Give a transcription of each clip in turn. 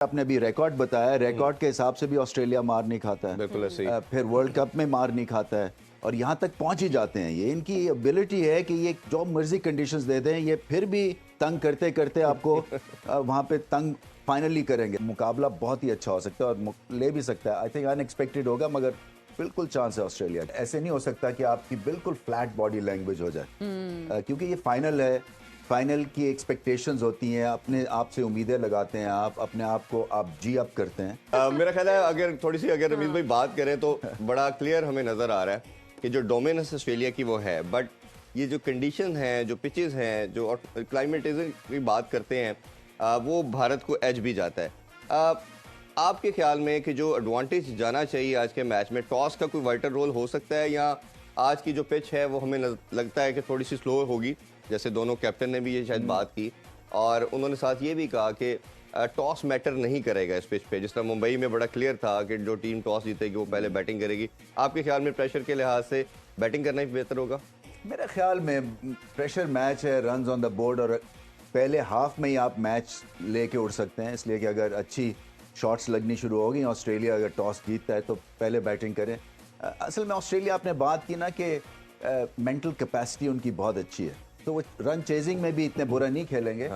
आपने अभी रिकॉर्ड बताया, रिकॉर्ड के हिसाब से भी ऑस्ट्रेलिया मार नहीं खाता है। बिल्कुल ऐसे ही। फिर वर्ल्ड कप में मार नहीं खाता है और यहाँ तक पहुंच ही जाते हैं। ये इनकी एबिलिटी है कि ये जो मर्जी कंडीशंस दे दें, ये फिर भी तंग करते करते आपको वहाँ पे तंग फाइनली करेंगे। मुकाबला बहुत ही अच्छा हो सकता है और ले भी सकता है। आई थिंक अनएक्सपेक्टेड होगा, मगर बिल्कुल चांस है ऑस्ट्रेलिया। ऐसे नहीं हो सकता कि आपकी बिल्कुल फ्लैट बॉडी लैंग्वेज हो जाए, क्योंकि ये फाइनल है। फाइनल की एक्सपेक्टेशंस होती हैं, अपने आप से उम्मीदें लगाते हैं, आप अपने आप को आप जी अप करते हैं। मेरा ख्याल है अगर थोड़ी सी अगर रमीज भाई बात करें तो बड़ा क्लियर हमें नजर आ रहा है कि जो डोमिनेंस ऑस्ट्रेलिया की वो है, बट ये जो कंडीशन है, जो पिचेस हैं, जो क्लाइमेटिज्म की बात करते हैं, वो भारत को एज भी जाता है। आपके ख्याल में कि जो एडवांटेज जाना चाहिए आज के मैच में, टॉस का कोई वाइटल रोल हो सकता है, या आज की जो पिच है वो हमें लगता है कि थोड़ी सी स्लो होगी? जैसे दोनों कैप्टन ने भी ये शायद बात की और उन्होंने साथ ये भी कहा कि टॉस मैटर नहीं करेगा इस पिच पे। जिस तरह मुंबई में बड़ा क्लियर था कि जो टीम टॉस जीतेगी वो पहले बैटिंग करेगी। आपके ख्याल में प्रेशर के लिहाज से बैटिंग करना ही बेहतर होगा? मेरे ख्याल में प्रेशर मैच है, रन्स ऑन द बोर्ड, और पहले हाफ में ही आप मैच लेके उड़ सकते हैं। इसलिए कि अगर अच्छी शॉट्स लगनी शुरू होगी, ऑस्ट्रेलिया अगर टॉस जीतता है तो पहले बैटिंग करें। असल में ऑस्ट्रेलिया, आपने बात की ना कि मेंटल कैपेसिटी उनकी बहुत अच्छी है, तो वो रन चेजिंग में भी इतने बुरा नहीं खेलेंगे।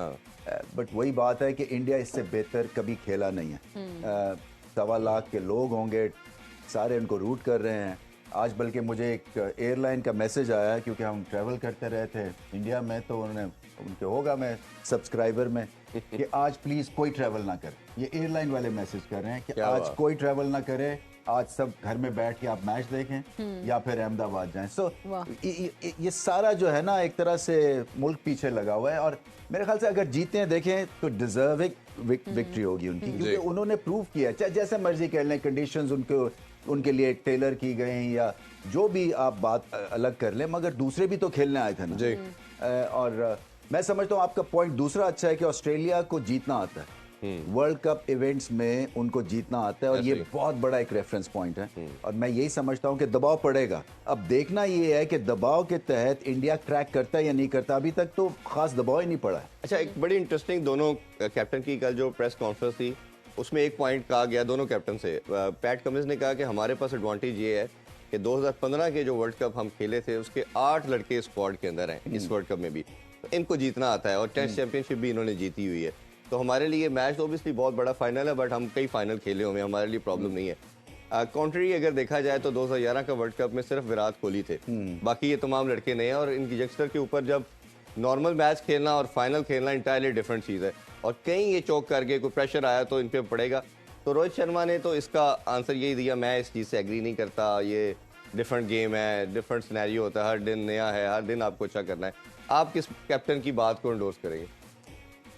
बट वही बात है कि इंडिया इससे बेहतर कभी खेला नहीं है। 1.25 लाख के लोग होंगे, सारे उनको रूट कर रहे हैं। आज बल्कि मुझे एक एयरलाइन का मैसेज आया, क्योंकि हम ट्रैवल करते रहे थे इंडिया में, तो उनके होगा मैं सब्सक्राइबर में कि आज प्लीज़ कोई ट्रैवल ना करे। ये एयरलाइन वाले मैसेज कर रहे हैं कि आज कोई ट्रैवल ना करे, आज सब घर में बैठ के आप मैच देखें या फिर अहमदाबाद जाएं। सो ये सारा जो है ना, एक तरह से मुल्क पीछे लगा हुआ है। और मेरे ख्याल से अगर जीते हैं, देखें, तो डिजर्विंग विक्ट्री होगी उनकी, क्योंकि उन्होंने प्रूव किया है। चाहे जैसे मर्जी कह लें, कंडीशंस उनके लिए टेलर की गई या जो भी आप बात अलग कर लें, मगर दूसरे भी तो खेलने आए थे ना। और मैं समझता हूँ आपका पॉइंट दूसरा अच्छा है कि ऑस्ट्रेलिया को जीतना आता है। वर्ल्ड कप इवेंट्स में उनको जीतना आता है और ये बहुत बड़ा एक रेफरेंस पॉइंट है। और मैं यही समझता हूँ कि दबाव पड़ेगा। अब देखना ये है कि दबाव के तहत इंडिया क्रैक करता है या नहीं करता। अभी तक तो खास दबाव ही नहीं पड़ा है। अच्छा, एक बड़ी इंटरेस्टिंग दोनों कैप्टन की कल जो प्रेस कॉन्फ्रेंस थी, उसमें एक पॉइंट कहा गया दोनों कैप्टन से। पैट कमिंस ने कहा कि हमारे पास एडवांटेज ये है कि 2015 के जो वर्ल्ड कप हम खेले थे उसके 8 लड़के स्क्वाड के अंदर हैं इस वर्ल्ड कप में भी, तो इनको जीतना आता है और टेस्ट चैंपियनशिप भी इन्होंने जीती हुई है। तो हमारे लिए मैच तो ऑब्वियसली बहुत बड़ा फाइनल है, बट हम कई फाइनल खेले हुए हैं, हमारे लिए प्रॉब्लम नहीं है। कॉन्ट्री अगर देखा जाए तो 2011 का वर्ल्ड कप में सिर्फ विराट कोहली थे, बाकी ये तमाम लड़के नहीं हैं। और इनकी यंगस्टर के ऊपर जब नॉर्मल मैच खेलना और फाइनल खेलना इंटायरली डिफरेंट चीज़ है, और कहीं ये चौक करके कोई प्रेशर आया तो इन पर पड़ेगा। तो रोहित शर्मा ने तो इसका आंसर यही दिया, मैं इस चीज़ से एग्री नहीं करता, ये डिफरेंट गेम है, डिफरेंट सिनेरियो होता है, हर दिन नया है, हर दिन आपको अच्छा करना है। आप किस कैप्टन की बात को एंडोर्स करेंगे?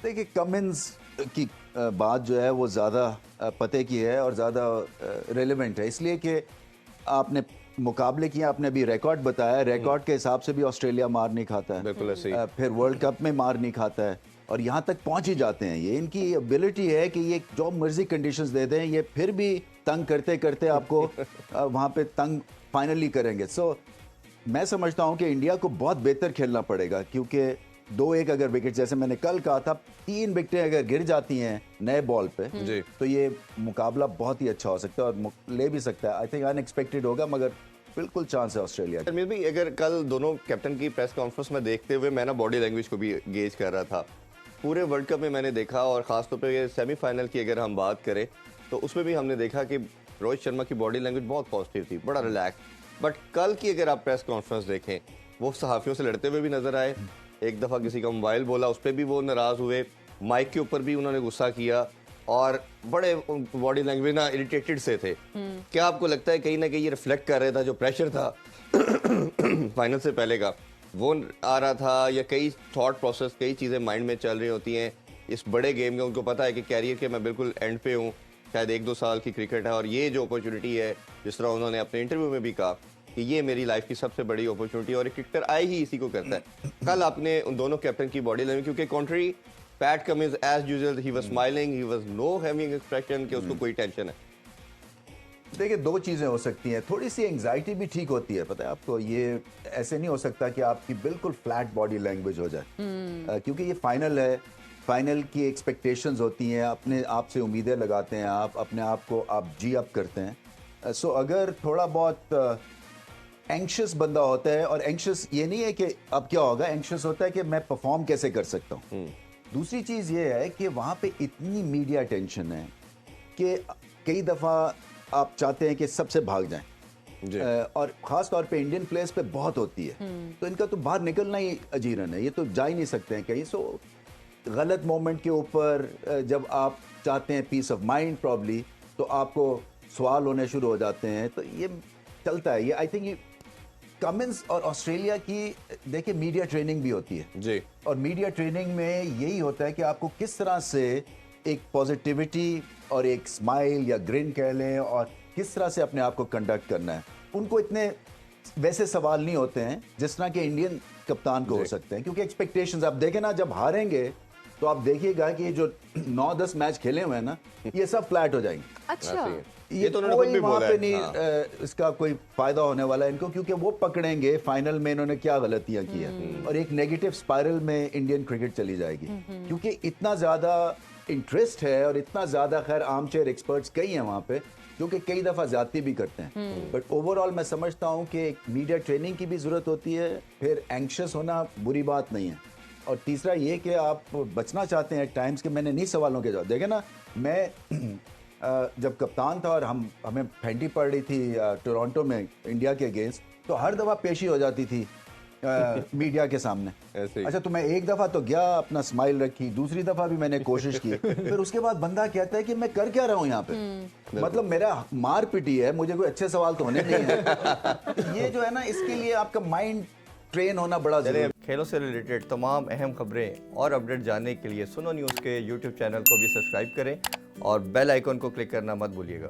देखिए, कमिंस की बात जो है वो ज़्यादा पते की है और ज़्यादा रेलेवेंट है, इसलिए कि आपने मुकाबले किए, आपने अभी रिकॉर्ड बताया, रिकॉर्ड के हिसाब से भी ऑस्ट्रेलिया मार नहीं खाता है। बिल्कुल ऐसे ही। फिर वर्ल्ड कप में मार नहीं खाता है और यहाँ तक पहुँच ही जाते हैं। ये इनकी एबिलिटी है कि ये जो मर्जी कंडीशंस दे दें, ये फिर भी तंग करते करते आपको वहाँ पे तंग फाइनली करेंगे। सो मैं समझता हूँ कि इंडिया को बहुत बेहतर खेलना पड़ेगा, क्योंकि 2-1 अगर विकेट, जैसे मैंने कल कहा था, 3 विकेटें अगर गिर जाती हैं नए बॉल पे, तो ये मुकाबला बहुत ही अच्छा हो सकता है और ले भी सकता है। आई थिंक अनएक्सपेक्टेड होगा, मगर बिल्कुल चांस है ऑस्ट्रेलिया का। भी अगर कल दोनों कैप्टन की प्रेस कॉन्फ्रेंस में देखते हुए मैं ना बॉडी लैंग्वेज को भी गेज कर रहा था। पूरे वर्ल्ड कप में मैंने देखा, और खासतौर पर सेमीफाइनल की अगर हम बात करें तो उसमें भी हमने देखा कि रोहित शर्मा की बॉडी लैंग्वेज बहुत पॉजिटिव थी, बड़ा रिलैक्स। बट कल की अगर आप प्रेस कॉन्फ्रेंस देखें, वो सहाफियों से लड़ते हुए भी नजर आए। एक दफ़ा किसी का मोबाइल बोला, उस पर भी वो नाराज़ हुए, माइक के ऊपर भी उन्होंने गुस्सा किया, और बड़े बॉडी लैंग्वेज ना इरिटेटेड से थे। क्या आपको लगता है कहीं ना कहीं ये रिफ्लेक्ट कर रहा था, जो प्रेशर था फाइनल से पहले का, वो आ रहा था, या कई थॉट प्रोसेस, कई चीज़ें माइंड में चल रही होती हैं इस बड़े गेम में? उनको पता है कि कैरियर के मैं बिल्कुल एंड पे हूँ, शायद 1-2 साल की क्रिकेट है, और ये जो अपॉर्चुनिटी है, जिस तरह उन्होंने अपने इंटरव्यू में भी कहा कि ये मेरी लाइफ की सबसे बड़ी अपॉर्चुनिटी, और एक क्रिकेटर आई ही इसी को करता है। कल आपने उन दोनों कैप्टन की बॉडी लैंग्वेज, क्योंकि country Pat Cummins as usual he was smiling, he was no having expression कि उसको कोई टेंशन है। देखिए, 2 चीज़ें हो सकती हैं। थोड़ी सी एंग्जाइटी भी ठीक होती है, पता है आपको। ये ऐसे नहीं हो सकता कि आपकी बिल्कुल फ्लैट बॉडी लैंग्वेज हो जाए, क्योंकि ये फाइनल है। फाइनल की एक्सपेक्टेशंस होती हैं, अपने आप से उम्मीदें लगाते हैं, आप अपने आप को आप जी अप करते हैं। सो अगर थोड़ा बहुत एंक्शस बंदा होता है, और एंक्शस ये नहीं है कि अब क्या होगा, एंक्शस होता है कि मैं परफॉर्म कैसे कर सकता हूँ। दूसरी चीज़ ये है कि वहाँ पे इतनी मीडिया टेंशन है कि कई दफ़ा आप चाहते हैं कि सबसे भाग जाएं, और ख़ास तौर पे इंडियन प्लेयर्स पे बहुत होती है, तो इनका तो बाहर निकलना ही अजीरन है, ये तो जा ही नहीं सकते हैं कहीं। सो गलत मोमेंट के ऊपर जब आप चाहते हैं पीस ऑफ माइंड प्रॉब्ली, तो आपको सवाल होने शुरू हो जाते हैं, तो ये चलता है। ये आई थिंक कमिंस और ऑस्ट्रेलिया की देखिए मीडिया ट्रेनिंग भी होती है जी, और मीडिया ट्रेनिंग में यही होता है कि आपको किस तरह से एक पॉजिटिविटी और एक स्माइल या ग्रिन कह लें, और किस तरह से अपने आप को कंडक्ट करना है। उनको इतने वैसे सवाल नहीं होते हैं जिस तरह के इंडियन कप्तान को हो सकते हैं, क्योंकि एक्सपेक्टेशंस आप देखें ना, जब हारेंगे तो आप देखिएगा कि जो 9-10 मैच खेले हुए हैं ना, ये सब फ्लैट हो जाएंगे। अच्छा, ये तो उन्होंने खुद भी वहाँ बोला पे है। नहीं इसका कोई फायदा होने वाला है इनको, क्योंकि वो पकड़ेंगे फाइनल में इन्होंने क्या गलतियां की है, और एक नेगेटिव स्पाइरल में इंडियन क्रिकेट चली जाएगी, क्योंकि इतना ज्यादा इंटरेस्ट है और इतना ज्यादा, खैर आर्म चेयर एक्सपर्ट्स कई हैं वहाँ पे जो कि कई दफा ज्यादती भी करते हैं, बट ओवरऑल मैं समझता हूँ कि मीडिया ट्रेनिंग की भी जरूरत होती है, फिर एंक्शस होना बुरी बात नहीं है, और तीसरा ये कि आप बचना चाहते हैं टाइम्स के, मैंने नहीं सवालों के जवाब देखे ना, मैं जब कप्तान था और हमें फेंटी पड़ रही थी टोरंटो में इंडिया के अगेंस्ट, तो हर दफ़ा पेशी हो जाती थी मीडिया के सामने। ऐसे ही। अच्छा, तो मैं एक दफ़ा तो गया, अपना स्माइल रखी, दूसरी दफ़ा भी मैंने कोशिश की, फिर उसके बाद बंदा कहता है कि मैं कर क्या रहा हूँ यहाँ पे, मतलब मेरा मार पिटी है, मुझे कोई अच्छे सवाल तो होने नहीं है। ये जो है ना, इसके लिए आपका माइंड ट्रेन होना बड़ा जरूरी है। खेलों से रिलेटेड तमाम अहम खबरें और अपडेट जानने के लिए सुनो न्यूज़ के यूट्यूब चैनल को भी सब्सक्राइब करें और बेल आइकन को क्लिक करना मत भूलिएगा।